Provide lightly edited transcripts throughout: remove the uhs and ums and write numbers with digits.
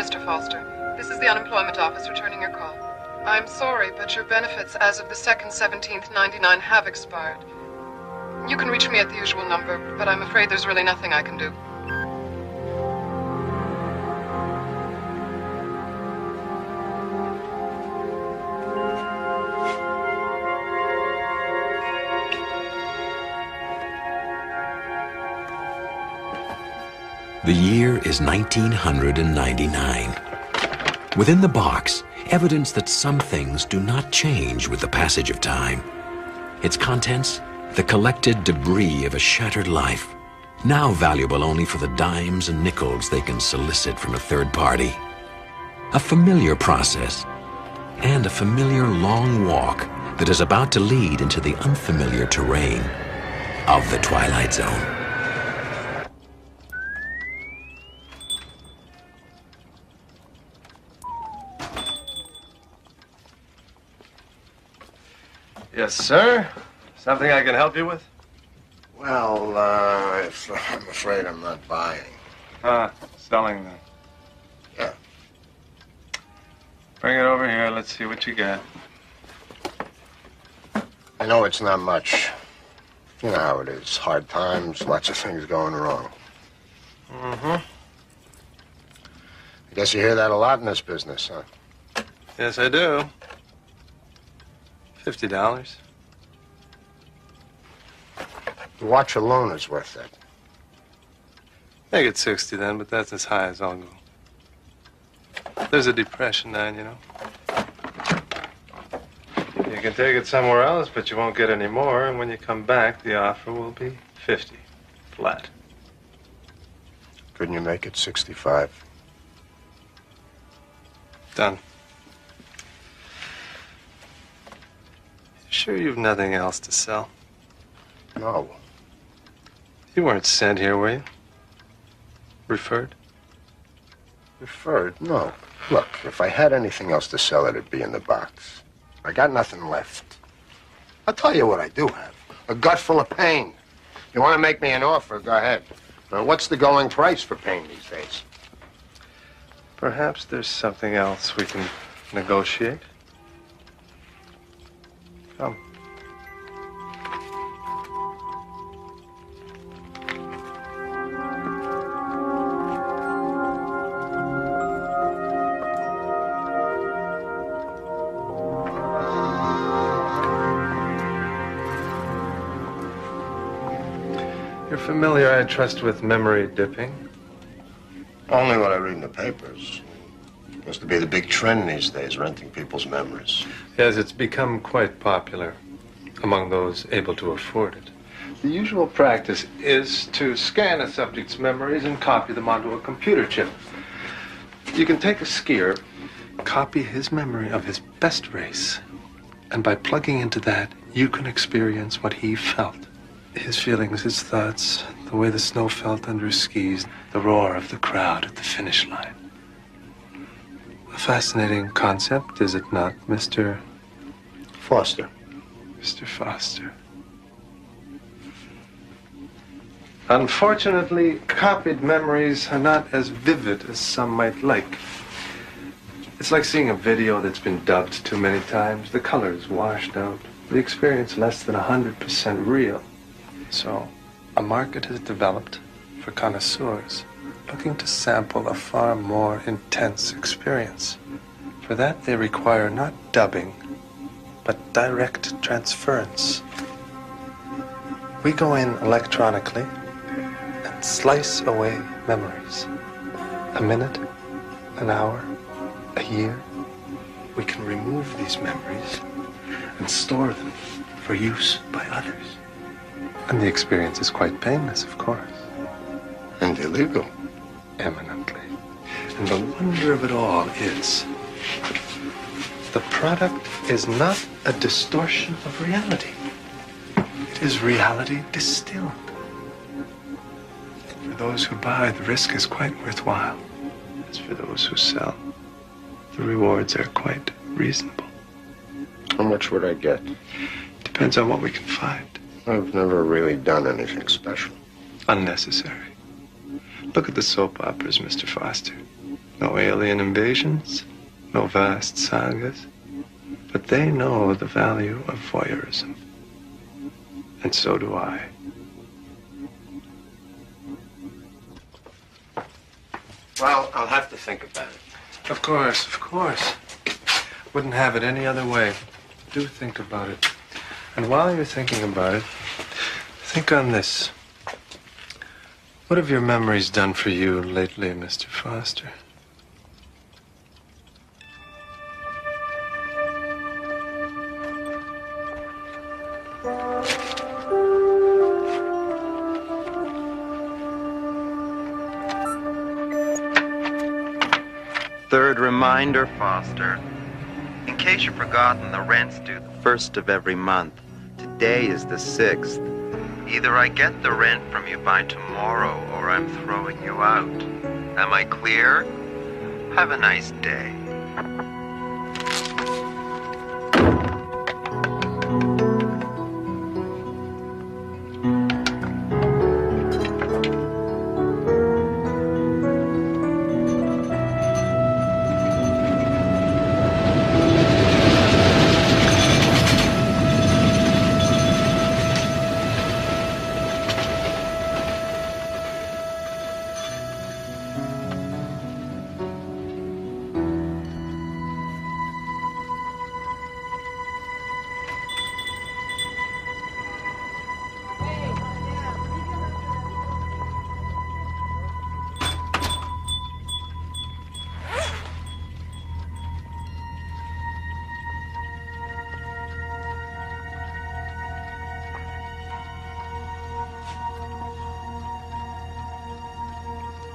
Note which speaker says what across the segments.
Speaker 1: Mr. Foster. This is the unemployment office returning your call. I'm sorry, but your benefits as of the 2nd, 17th, 99 have expired. You can reach me at the usual number, but I'm afraid there's really nothing I can do.
Speaker 2: The year is 1999. Within the box, evidence that some things do not change with the passage of time. Its contents, the collected debris of a shattered life, now valuable only for the dimes and nickels they can solicit from a third party. A familiar process, and a familiar long walk that is about to lead into the unfamiliar terrain of the Twilight Zone.
Speaker 3: Yes, sir. Something I can help you with?
Speaker 4: Well, I'm afraid I'm not buying.
Speaker 3: Selling then.
Speaker 4: Yeah.
Speaker 3: Bring it over here. Let's see what you got.
Speaker 4: I know it's not much. You know how it is. Hard times, lots of things going wrong.
Speaker 3: Mm-hmm.
Speaker 4: I guess you hear that a lot in this business, huh?
Speaker 3: Yes, I do. $50.
Speaker 4: The watch alone is worth that.
Speaker 3: Make it 60 then, but that's as high as I'll go. There's a depression now, you know. You can take it somewhere else, but you won't get any more, and when you come back, the offer will be 50. Flat.
Speaker 4: Couldn't you make it 65?
Speaker 3: Done. Sure you've nothing else to sell?
Speaker 4: No.
Speaker 3: You weren't sent here, were you? Referred?
Speaker 4: Referred? No. Look, if I had anything else to sell, it'd be in the box. I got nothing left. I'll tell you what I do have. A gut full of pain. You want to make me an offer, go ahead. Now, what's the going price for pain these days?
Speaker 3: Perhaps there's something else we can negotiate. Come. You're familiar, I trust, with memory dipping?
Speaker 4: Only what I read in the papers. Seems to be the big trend these days, renting people's memories.
Speaker 3: Yes, it's become quite popular among those able to afford it. The usual practice is to scan a subject's memories and copy them onto a computer chip. You can take a skier, copy his memory of his best race, and by plugging into that, you can experience what he felt. His feelings, his thoughts, the way the snow felt under his skis, the roar of the crowd at the finish line. A fascinating concept, is it not, Mr.
Speaker 4: Foster.
Speaker 3: Mr. Foster. Unfortunately, copied memories are not as vivid as some might like. It's like seeing a video that's been dubbed too many times. The color is washed out. The experience less than 100% real. So, a market has developed for connoisseurs looking to sample a far more intense experience. For that, they require not dubbing, but direct transference. We go in electronically and slice away memories. A minute, an hour, a year. We can remove these memories and store them for use by others. And the experience is quite painless, of course.
Speaker 4: And illegal.
Speaker 3: Eminently. And the wonder of it all is the product is not a distortion of reality. It is reality distilled. For those who buy, the risk is quite worthwhile. As for those who sell, the rewards are quite reasonable.
Speaker 4: How much would I get?
Speaker 3: Depends on what we can find.
Speaker 4: I've never really done anything special.
Speaker 3: Unnecessary. Look at the soap operas, Mr. Foster. No alien invasions, no vast sagas. But they know the value of voyeurism. And so do I.
Speaker 4: Well, I'll have to think about it.
Speaker 3: Of course, of course. Wouldn't have it any other way. Do think about it. And while you're thinking about it, think on this. What have your memories done for you lately, Mr. Foster?
Speaker 5: Third reminder, Foster. In case you've forgotten, the rent's due the 1st of every month. Today is the 6th. Either I get the rent from you by tomorrow, or I'm throwing you out. Am I clear? Have a nice day.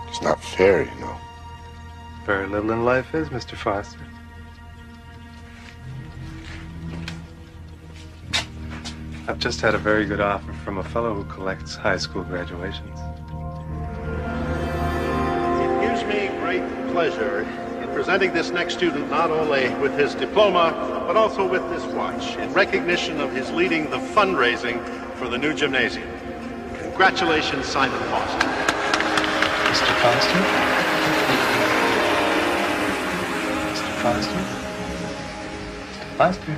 Speaker 4: It's not fair, you know.
Speaker 3: Very little in life is, Mr. Foster. I've just had a very good offer from a fellow who collects high school graduations.
Speaker 6: It gives me great pleasure in presenting this next student not only with his diploma, but also with this watch in recognition of his leading the fundraising for the new gymnasium. Congratulations, Simon Foster.
Speaker 3: Mr. Foster? Mr. Foster? Mr. Foster?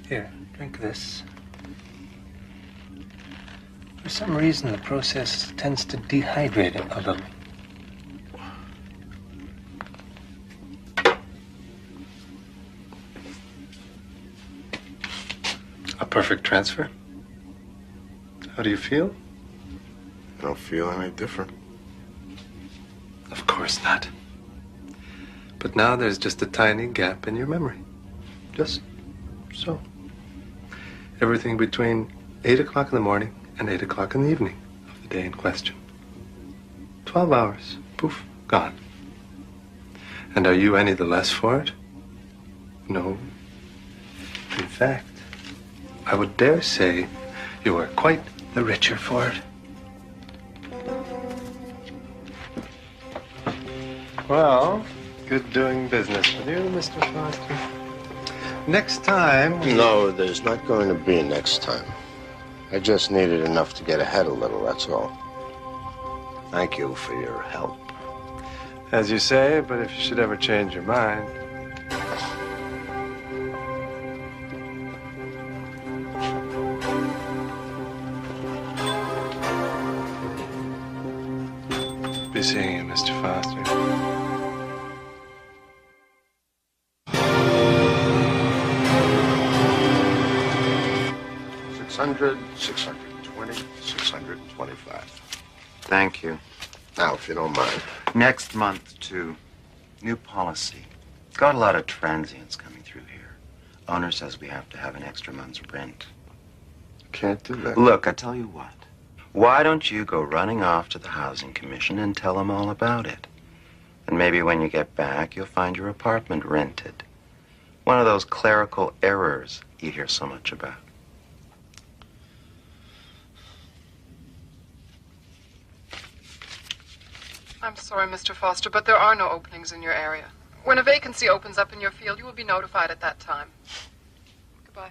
Speaker 3: Here, drink this. For some reason, the process tends to dehydrate it a little. A perfect transfer? How do you feel?
Speaker 4: I don't feel any different.
Speaker 3: Of course not. But now there's just a tiny gap in your memory. Just so. Everything between 8 o'clock in the morning and 8 o'clock in the evening of the day in question. 12 hours. Poof, gone. And are you any the less for it? No. In fact, I would dare say you are quite the richer for it. Well, good doing business with you, Mr. Foster. Next time...
Speaker 4: No, there's not going to be a next time. I just needed enough to get ahead a little, that's all. Thank you for your help.
Speaker 3: As you say, but if you should ever change your mind... Be seeing you, Mr. Foster.
Speaker 4: 600, 620, 625.
Speaker 5: Thank you.
Speaker 4: Now, if you don't mind.
Speaker 5: Next month, too. New policy. Got a lot of transients coming through here. Owner says we have to have an extra month's rent.
Speaker 4: Can't do that.
Speaker 5: Look, I tell you what. Why don't you go running off to the Housing Commission and tell them all about it? And maybe when you get back, you'll find your apartment rented. One of those clerical errors you hear so much about.
Speaker 1: I'm sorry, Mr. Foster, but there are no openings in your area. When a vacancy opens up in your field, you will be notified at that time. Goodbye.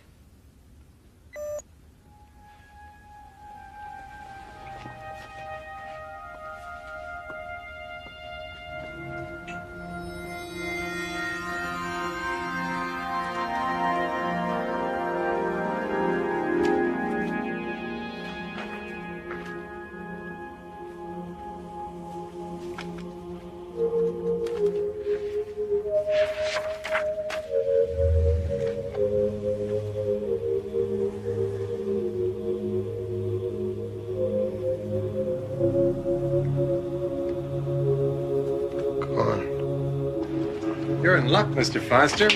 Speaker 3: You're in luck, Mr. Foster.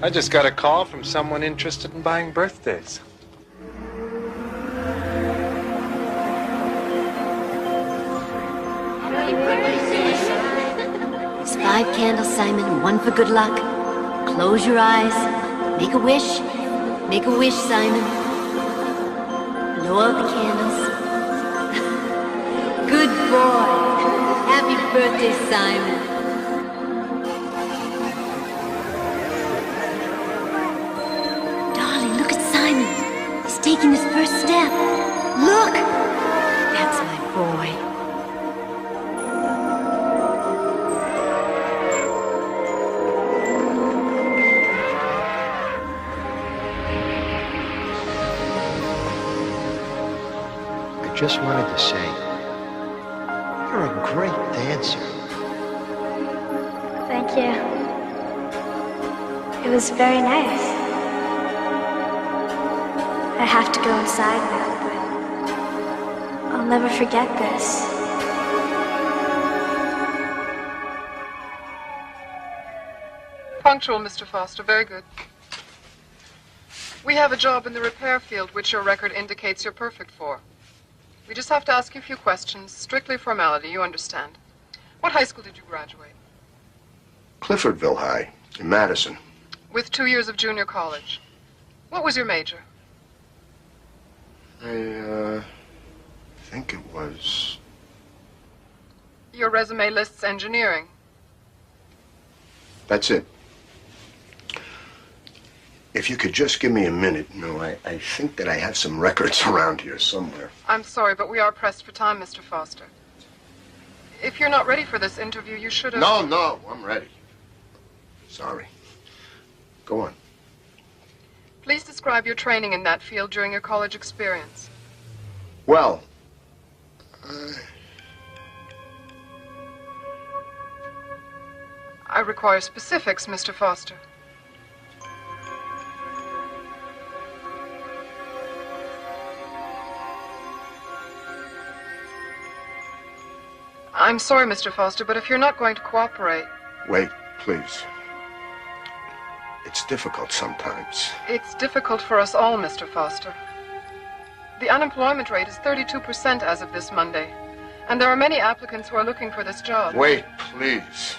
Speaker 3: I just got a call from someone interested in buying birthdays.
Speaker 7: There's 5 candles, Simon, 1 for good luck. Close your eyes. Make a wish. Make a wish, Simon. Blow out the candles. Good boy. Happy birthday, Simon. Darling, look at Simon. He's taking his first step. Look! That's my boy.
Speaker 4: I just wanted to say, you're a great dancer.
Speaker 8: Thank you. It was very nice. I have to go inside now, but I'll never forget this.
Speaker 1: Punctual, Mr. Foster. Very good. We have a job in the repair field which your record indicates you're perfect for. We just have to ask you a few questions. Strictly formality, you understand. What high school did you graduate?
Speaker 4: Cliffordville High in Madison.
Speaker 1: With 2 years of junior college. What was your major?
Speaker 4: I think it was...
Speaker 1: Your resume lists engineering.
Speaker 4: That's it. If you could just give me a minute, I think that I have some records around here somewhere.
Speaker 1: I'm sorry, but we are pressed for time, Mr. Foster. If you're not ready for this interview, you should have...
Speaker 4: No, I'm ready. Sorry. Go on.
Speaker 1: Please describe your training in that field during your college experience.
Speaker 4: Well,
Speaker 1: I require specifics, Mr. Foster. I'm sorry, Mr. Foster, but if you're not going to cooperate...
Speaker 4: Wait, please. It's difficult sometimes.
Speaker 1: It's difficult for us all, Mr. Foster. The unemployment rate is 32% as of this Monday, and there are many applicants who are looking for this job.
Speaker 4: Wait, please.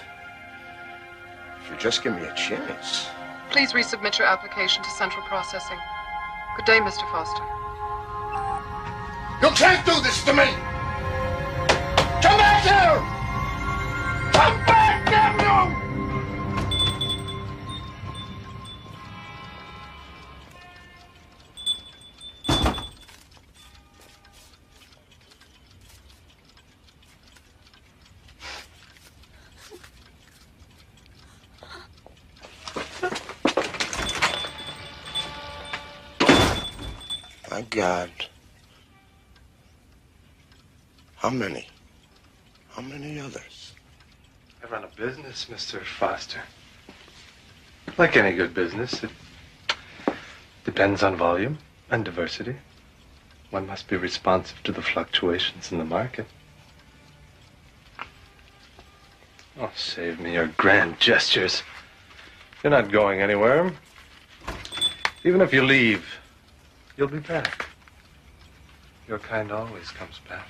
Speaker 4: If you just give me a chance.
Speaker 1: Please resubmit your application to Central Processing. Good day, Mr. Foster.
Speaker 4: You can't do this to me! Come back here! Come back, damn you! My God. How many? How many others?
Speaker 3: I run a business, Mr. Foster. Like any good business, it depends on volume and diversity. One must be responsive to the fluctuations in the market. Oh, save me your grand gestures. You're not going anywhere. Even if you leave, you'll be back. Your kind always comes back.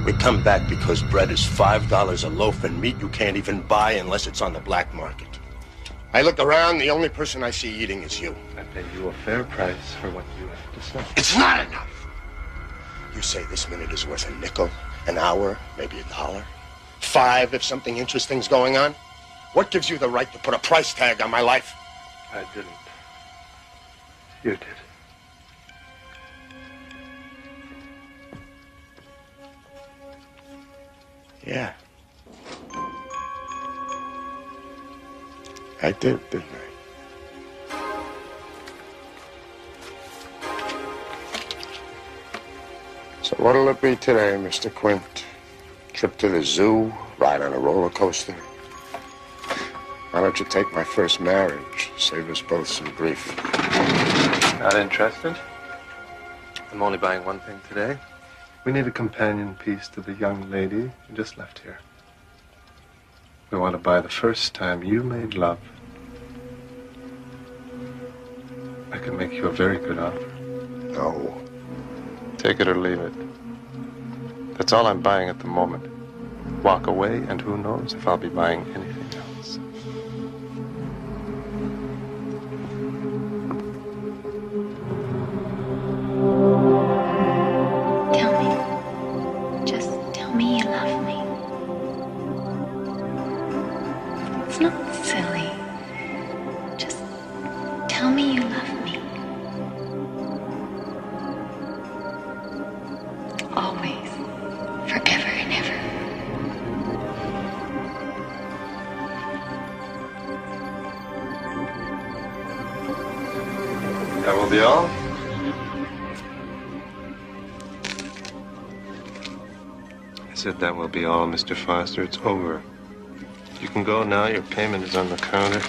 Speaker 4: We come back because bread is $5 a loaf and meat you can't even buy unless it's on the black market. I look around, the only person I see eating is you.
Speaker 3: I pay you a fair price for what you have to say.
Speaker 4: It's not enough. You say this minute is worth a nickel, an hour, maybe $1. 5 if something interesting's going on? What gives you the right to put a price tag on my life?
Speaker 3: I didn't. You did.
Speaker 4: Yeah. I did, didn't I? So what'll it be today, Mr. Quint? Trip to the zoo? Ride on a roller coaster? Why don't you take my first marriage? Save us both some grief.
Speaker 3: Not interested? I'm only buying one thing today. We need a companion piece to the young lady who just left here. We want to buy the first time you made love. I can make you a very good offer.
Speaker 4: No.
Speaker 3: Take it or leave it. That's all I'm buying at the moment. Walk away, and who knows if I'll be buying anything else.
Speaker 8: Tell me. Just tell me you love me. It's not silly. Just tell me you love me. Always. Forever and ever.
Speaker 3: That will be all? I said that will be all, Mr. Foster. It's over. You can go now. Your payment is on the counter.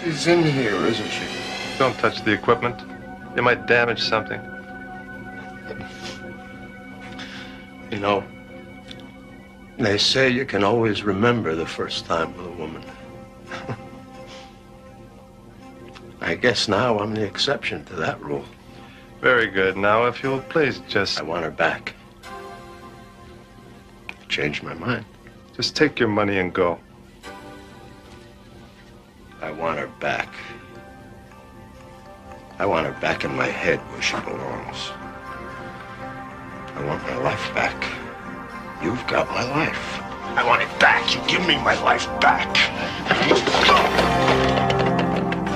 Speaker 4: She's in here, isn't she?
Speaker 3: Don't touch the equipment. You might damage something.
Speaker 4: You know, they say you can always remember the first time with a woman. I guess now I'm the exception to that rule.
Speaker 3: Very good. Now, if you'll please just...
Speaker 4: I want her back. I changed my mind.
Speaker 3: Just take your money and go.
Speaker 4: I want her back. I want her back in my head where she belongs. I want my life back. You've got my life. I want it back. You give me my life back.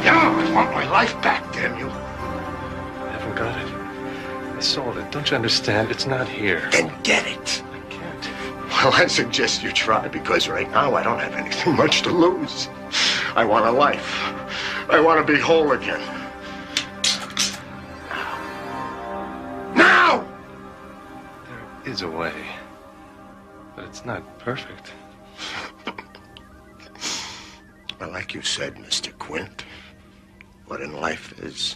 Speaker 4: Yeah, I want my life back, damn you.
Speaker 3: I haven't got it. I sold it. Don't you understand? It's not here.
Speaker 4: Then get it.
Speaker 3: I can't.
Speaker 4: Well, I suggest you try, because right now I don't have anything much to lose. I want a life. I want to be whole again. Now!
Speaker 3: There is a way. But it's not perfect.
Speaker 4: Well, like you said, Mr. Quint, what in life is...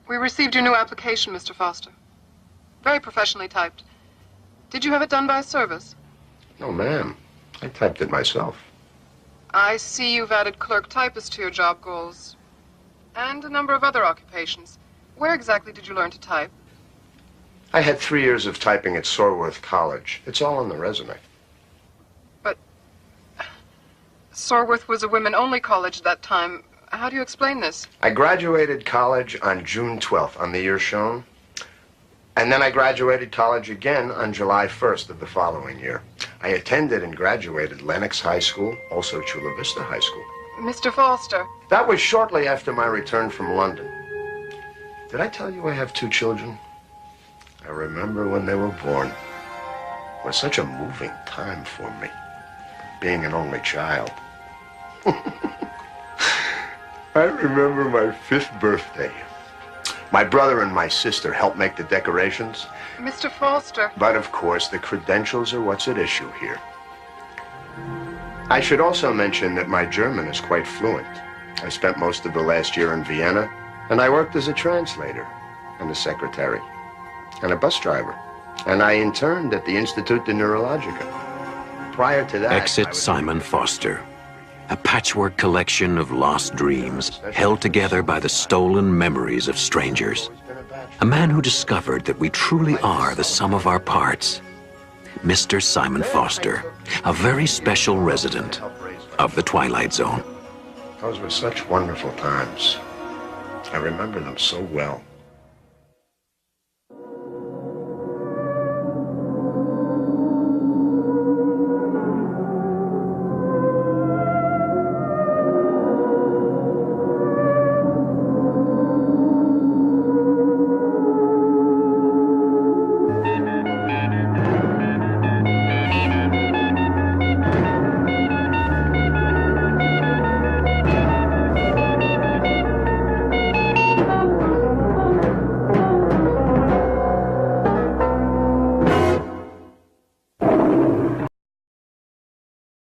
Speaker 1: We received your new application, Mr. Foster. Very professionally typed. Did you have it done by service?
Speaker 4: No, ma'am. I typed it myself.
Speaker 1: I see you've added clerk typist to your job goals. And a number of other occupations. Where exactly did you learn to type?
Speaker 4: I had 3 years of typing at Sorworth College. It's all on the resume.
Speaker 1: But Sorworth was a women-only college at that time. How do you explain this?
Speaker 4: I graduated college on June 12th, on the year shown. And then I graduated college again on July 1st of the following year. I attended and graduated Lenox High School, also Chula Vista High School.
Speaker 1: Mr. Foster.
Speaker 4: That was shortly after my return from London. Did I tell you I have 2 children? I remember when they were born. It was such a moving time for me, being an only child. I remember my 5th birthday. My brother and my sister helped make the decorations.
Speaker 1: Mr. Foster.
Speaker 4: But of course, the credentials are what's at issue here. I should also mention that my German is quite fluent. I spent most of the last year in Vienna, and I worked as a translator, and a secretary, and a bus driver. And I interned at the Institut de Neurologica. Prior to that...
Speaker 2: Exit Simon Foster. A patchwork collection of lost dreams held together by the stolen memories of strangers. A man who discovered that we truly are the sum of our parts. Mr. Simon Foster, a very special resident of the Twilight Zone.
Speaker 4: Those were such wonderful times. I remember them so well.